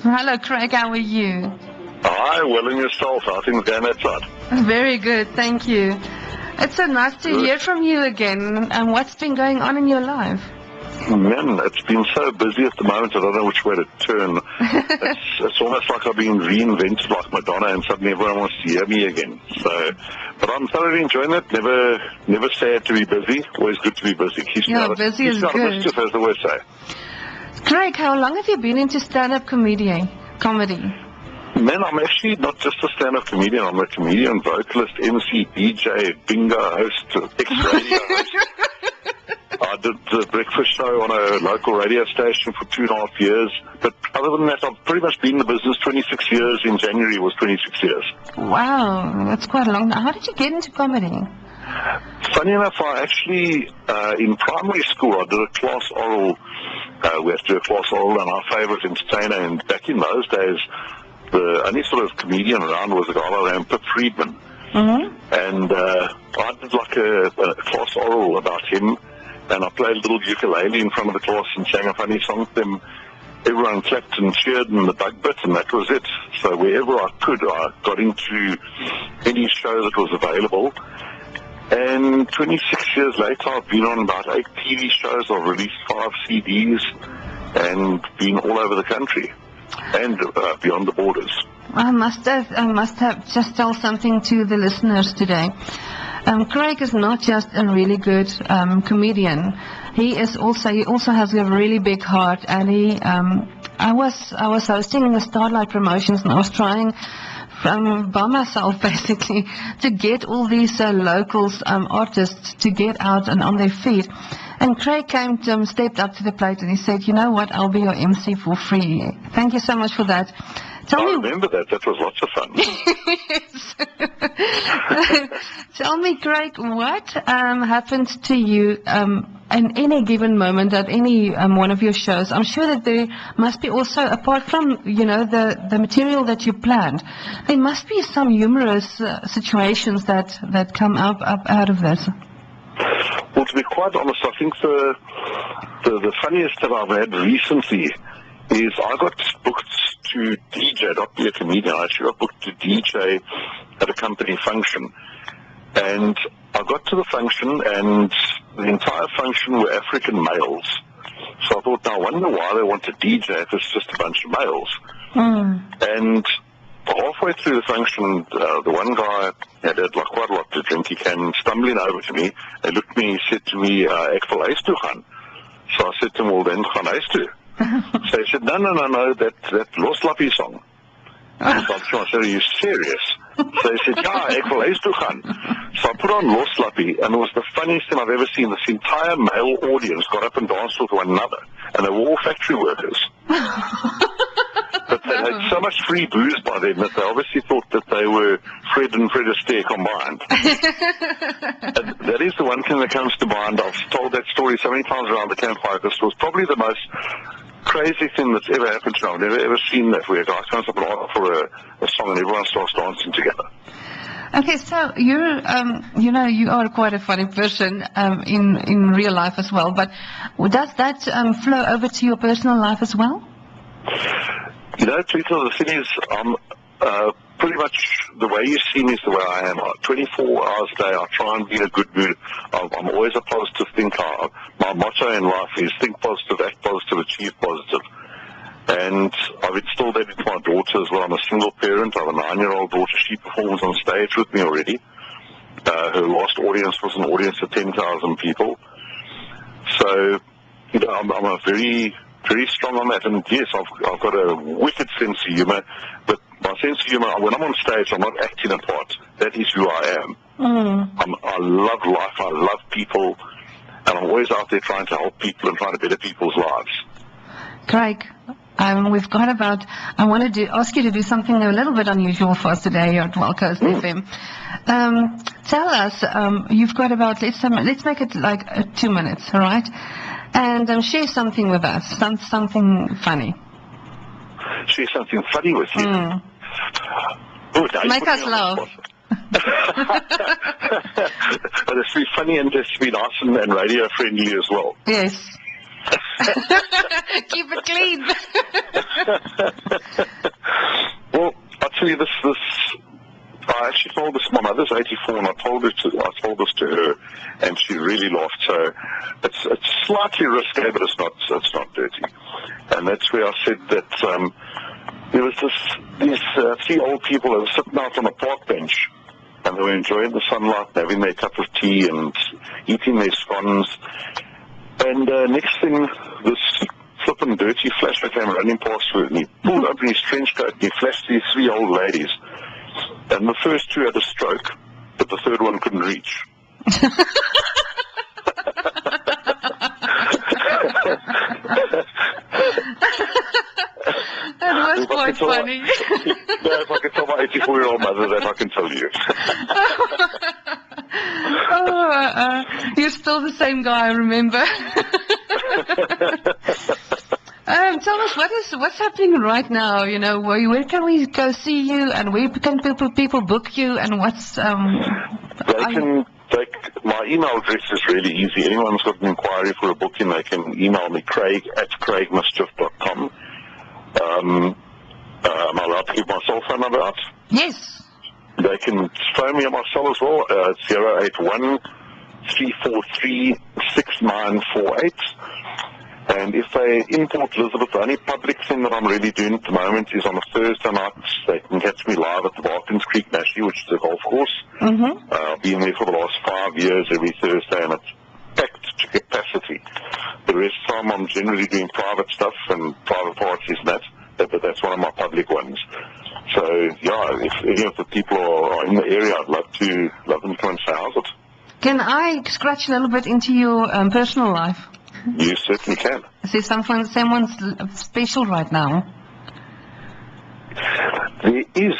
Hello, Craig. How are you? Hi, well, and yourself. How things going that side? Very good, thank you. It's so nice to hear from you again. And what's been going on in your life? Man, it's been so busy at the moment, I don't know which way to turn. It's almost like I've been reinvented like Madonna, and suddenly everyone wants to hear me again. But I'm thoroughly enjoying it. Never sad to be busy. Always good to be busy. Keeps me out of mischief, as they always say. Craig, how long have you been into stand-up comedy? Man, I'm actually not just a stand-up comedian. I'm a comedian, vocalist, MC, DJ, bingo host, ex-radio host. I did the breakfast show on a local radio station for 2.5 years. But other than that, I've pretty much been in the business 26 years. In January was 26 years. Wow, that's quite a long time. How did you get into comedy? Funny enough, I actually, in primary school, I did a class oral. We had to do a class oral on our favourite entertainer. And back in those days, the only sort of comedian around was a guy by the name of Pip Friedman. Mm-hmm. And I did like a class oral about him. And I played a little ukulele in front of the class and sang a funny song to them. Everyone clapped and cheered and the bug bit, and that was it. So wherever I could, I got into any show that was available. And 26 years later, I've been on about 8 TV shows. I've released 5 CDs and been all over the country and beyond the borders. I must have just tell something to the listeners today. Craig is not just a really good comedian. He also has a really big heart. And I was hosting the Starlight promotions, and I was trying by myself basically to get all these locals artists to get out and on their feet. And Craig stepped up to the plate, and he said, "You know what? I'll be your MC for free." Thank you so much for that. I remember that. That was lots of fun. Tell me, Craig, what happened to you in any given moment at any one of your shows? I'm sure that there must be also, apart from, the material that you planned, there must be some humorous situations that come up out of this. Well, to be quite honest, I think the funniest that I've had recently is I got booked to DJ, not be a comedian. I actually got booked to DJ at a company function. And I got to the function, and the entire function were African males. So I thought, now I wonder why they want to DJ if it's just a bunch of males. And halfway through the function, the one guy had like quite a lot to drink. He came stumbling over to me. He looked at me, he said to me, "Ek wil huis toe gaan." So I said to him, "Well, then gaan huis toe." So he said, no, that Loslappie song. So I said, "Are you serious?" So he said, "Ja, ek wil huis toe gaan." So I put on Loslappie, and it was the funniest thing I've ever seen. This entire male audience got up and danced with one another, and they were all factory workers. But they had so much free booze by then that they obviously thought that they were Fred and Fred Astaire combined. And that is the one thing that comes to mind. I've told that story so many times around the campfire. This was probably the most crazy thing that's ever happened to me. I've never ever seen that, where a guy comes up and asks for a song and everyone starts dancing together. Okay, so you are quite a funny person in real life as well. But does that flow over to your personal life as well? Twitter, the thing is, pretty much the way you see me is the way I am. 24 hours a day, I try and be in a good mood. I'm always a positive thinker. My motto in life is think positive, act positive, achieve positive. And I've instilled that into my daughter as well. I'm a single parent. I have a 9-year-old daughter. She performs on stage with me already. Her last audience was an audience of 10,000 people. So, I'm a very strong on that, and yes, I've got a wicked sense of humour, but my sense of humour, when I'm on stage, I'm not acting a part. That is who I am. I love life, I love people, and I'm always out there trying to help people and trying to better people's lives. Craig, we've got about, I wanted to ask you to do something a little bit unusual for us today here at Wild Coast FM. Tell us, you've got about, let's make it like 2 minutes, all right? And share something with us, something funny. Share something funny with you? Make us laugh. But it's to be funny and just to be nice and radio friendly as well. Yes. Keep it clean. Well, I'll tell you this. I actually told this. My mother's 84, and I told this to her, and she really laughed. So it's slightly risque, but it's not dirty. And that's where I said that there was these three old people that were sitting out on a park bench, and they were enjoying the sunlight, having their cup of tea and eating their scones. And next thing, this flippin' dirty flasher came running past with me. He pulled open his trench coat and he flashed these three old ladies. And the first two had a stroke, but the third one couldn't reach. That was quite funny. If I could tell my 84-year-old mother that, I can tell you. You're still the same guy, I remember. Tell us what's happening right now. You know, where can we go see you, and where can people book you, and what's my email address is really easy. Anyone's got an inquiry for a booking, they can email me, craig@craigmischief.com. Am I allowed to give my cell phone number out? Yes. They can phone me on my cell as well, 081-343-6948. And if they in Port Elizabeth, the only public thing that I'm really doing at the moment is on a Thursday night. They can catch me live at the Barkins Creek Mishief, which is a golf course. Mm-hmm. I've been there for the last 5 years every Thursday, and it's packed to capacity. The rest of the time I'm generally doing private stuff and private parties and that, but that's one of my public ones. So, yeah, if any of the people are in the area, I'd love them to come and say how's it. Can I scratch a little bit into your personal life? You certainly can. Is there someone's special right now? There is,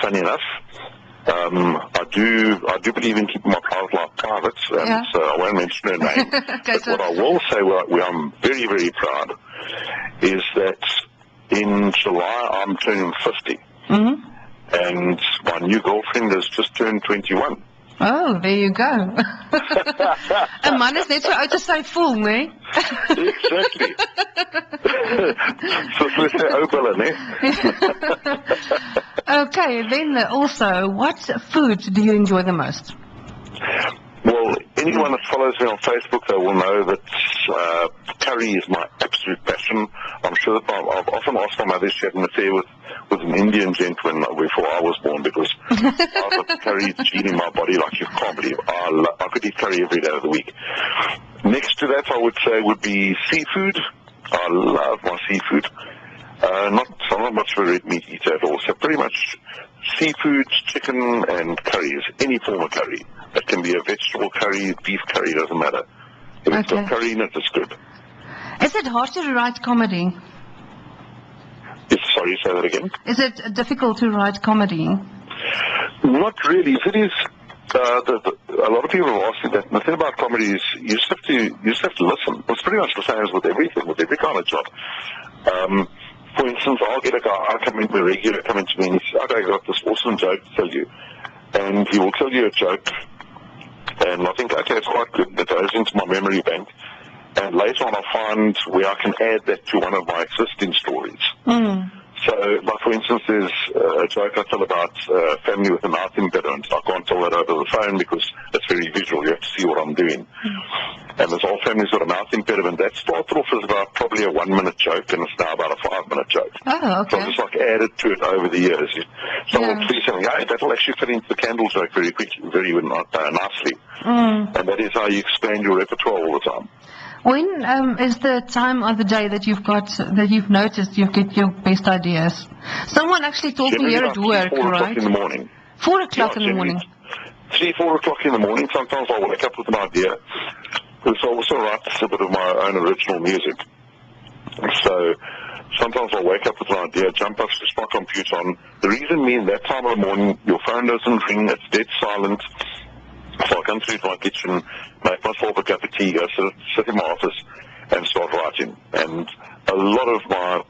funny enough. I do believe in keeping my private life private, and so I won't mention her name. Okay, but what I will say, where I'm very, very proud, is that in July I'm turning 50, and my new girlfriend has just turned 21. Oh, there you go. En man is net so oud as sy voel, né? Exactly. So we say Obella, né? Okay, then also, what food do you enjoy the most? Well, anyone that follows me on Facebook, they will know that curry is my absolute passion. I'm sure that I've often asked my mother if she had an affair with an Indian gentleman before I was born, because I've got curry gene in my body like you can't believe. I could eat curry every day of the week. Next to that, I would say would be seafood. I love my seafood. I'm not much of a red meat eater at all, so pretty much seafood, chicken, and curries, any form of curry. It can be a vegetable curry, beef curry, doesn't matter. If it's got curry in it, it's good. Is it hard to write comedy? Sorry, say that again? Is it difficult to write comedy? Not really. If it is, a lot of people have asked me that. And the thing about comedy is you just have to listen. It's pretty much the same as with everything, with every kind of job. For instance, I'll get a guy, come into me and he says, okay, I've got this awesome joke to tell you. And he will tell you a joke, and I think, okay, it's quite good. That goes into my memory bank. And later on I find where I can add that to one of my existing stories. So, like for instance, there's a joke I tell about a family with a mouth impediment. I can't tell that over the phone because it's very visual. You have to see what I'm doing. And this whole family's got a mouth impediment. That started off as about probably a 1-minute joke, and it's now about a 5-minute joke. Oh, okay. So I've just added to it over the years. Someone will see something, that'll actually fit into the candle joke very quickly, very nicely. And that is how you expand your repertoire all the time. When is the time of the day that you've noticed you get your best ideas? Someone actually told me here at work, 4 right? 4 o'clock in the morning. 4 o'clock in the morning. 3, 4 o'clock in the morning. Sometimes I'll wake up with an idea. Because I also write a bit of my own original music. So sometimes I'll wake up with an idea, jump up, switch my computer on. The reason being that time of the morning, your phone doesn't ring, it's dead silent. So I come through to my kitchen, make myself a cup of tea, go sit in my office and start writing. And a lot of my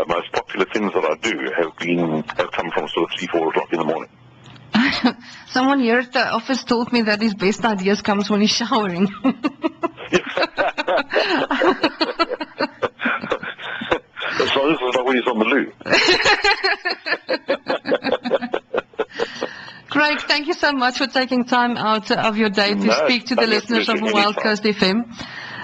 most popular things that I do have come from sort of 3, 4 o'clock in the morning. Someone here at the office told me that his best ideas comes when he's showering. Craig, thank you so much for taking time out of your day to speak to the listeners of Wild Coast FM.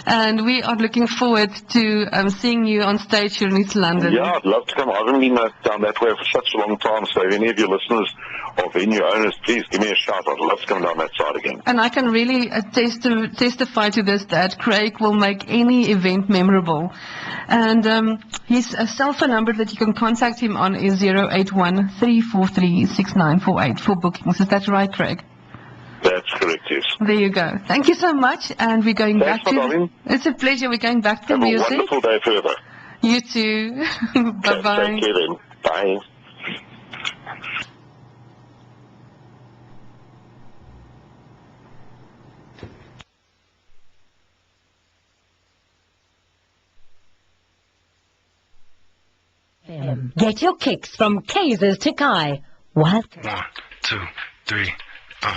And we are looking forward to seeing you on stage here in East London. Yeah, I'd love to come. I haven't been down that way for such a long time, so if any of your listeners or venue owners, please give me a shout. I'd love to come down that side again. And I can really testify to this, that Craig will make any event memorable. And his cell phone number that you can contact him on is 081-343-6948 for bookings. Is that right, Craig? That's correct, yes. There you go. Thank you so much, and we're going back to... It's a pleasure. We're going back to music. Have a wonderful day further. You too. Bye-bye. Take care then. Bye. Get your kicks from Kazers to Kai. What? 1, 2, 3.